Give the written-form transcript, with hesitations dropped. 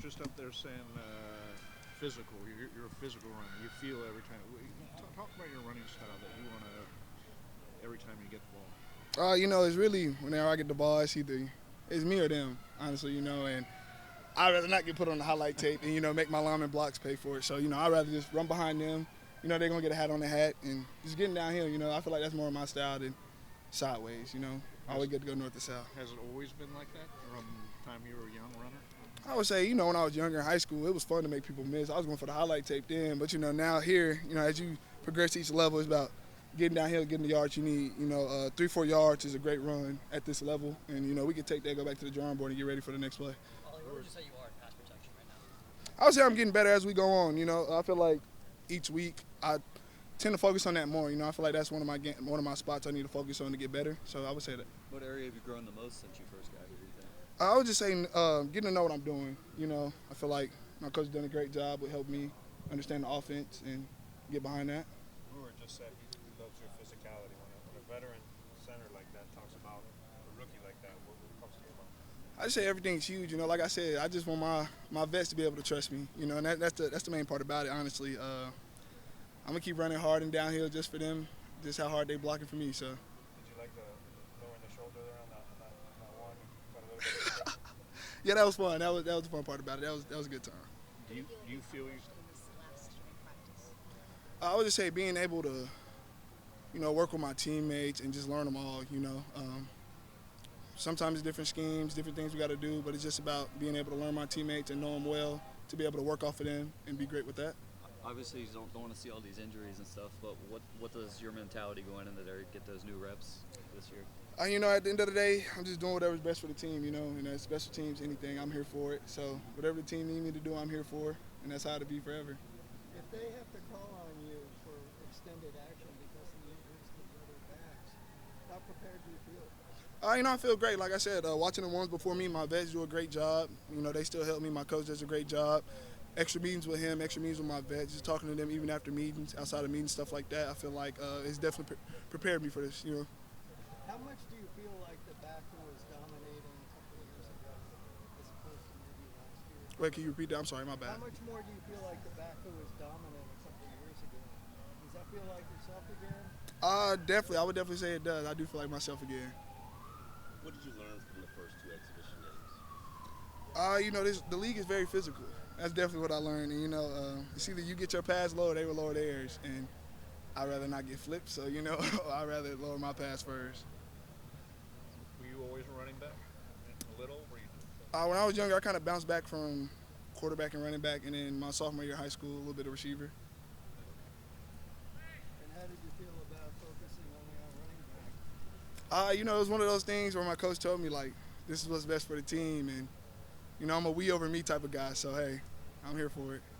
just up there saying physical. You're a physical runner. You feel every time. Talk about your running style that you want to every time you get the ball. It's really whenever I get the ball, it's me or them, honestly, and I'd rather not get put on the highlight tape and, make my lineman blocks pay for it. So, I'd rather just run behind them. They're going to get a hat on the hat and just getting downhill, I feel like that's more of my style than sideways, Always good to go north to south. Has it always been like that from the time you were a young runner? I would say, when I was younger in high school, it was fun to make people miss. I was going for the highlight tape then, but, now here, as you progress to each level, it's about getting downhill, getting the yards you need. 3-4 yards is a great run at this level, and, we can take that, go back to the drawing board and get ready for the next play. Ollie, where would you say you are in pass protection right now? I would say I'm getting better as we go on. I feel like each week I tend to focus on that more. I feel like that's one of my spots I need to focus on to get better. So I would say that. What area have you grown the most since you first got here, do you think? I would just say getting to know what I'm doing. I feel like my coach has done a great job with helping me understand the offense and get behind that. Brewer just said he loves your physicality. When a veteran center like that talks about a rookie like that, what comes to your mind? I just say everything's huge. Like I said, I just want my vets to be able to trust me. And that's the main part about it, honestly. I'm gonna keep running hard and downhill just for them, just how hard they blocking for me. So. Did you like the lowering the shoulder there on that one? Got a little bit Yeah, that was fun. That was the fun part about it. That was a good time. Do you feel you? I would just say being able to, work with my teammates and just learn them all. Sometimes different schemes, different things we got to do, but it's just about being able to learn my teammates and know them well, to be able to work off of them and be great with that. Obviously, you don't want to see all these injuries and stuff, but what does your mentality going into there get those new reps this year? At the end of the day, I'm just doing whatever's best for the team, and as special teams, anything, I'm here for it. So whatever the team need me to do, I'm here for, and that's how it'll be forever. If they have to call on you for extended action because of the injuries to the other backs, how prepared do you feel? I feel great. Like I said, watching the ones before me, my vets do a great job. They still help me. My coach does a great job. Extra meetings with him, extra meetings with my vets, just talking to them even after meetings, outside of meetings, stuff like that. I feel like it's definitely prepared me for this, How much do you feel like the back who was dominating a couple of years ago as opposed to maybe last year? Wait, can you repeat that? I'm sorry, my bad. How much more do you feel like the back who was dominant a couple of years ago? Does that feel like yourself again? Definitely. I would definitely say it does. I do feel like myself again. What did you learn from the first two exhibition games? The league is very physical. That's definitely what I learned. And, it's either you get your pass low or they will lower theirs. And I'd rather not get flipped, so, I'd rather lower my pass first. Were you always a running back? A little? Were you? When I was younger, I kind of bounced back from quarterback and running back, and then my sophomore year of high school, a little bit of receiver. And how did you feel about focusing only on running back? It was one of those things where my coach told me, like, this is what's best for the team, and, I'm a we over me type of guy, so, hey, I'm here for it.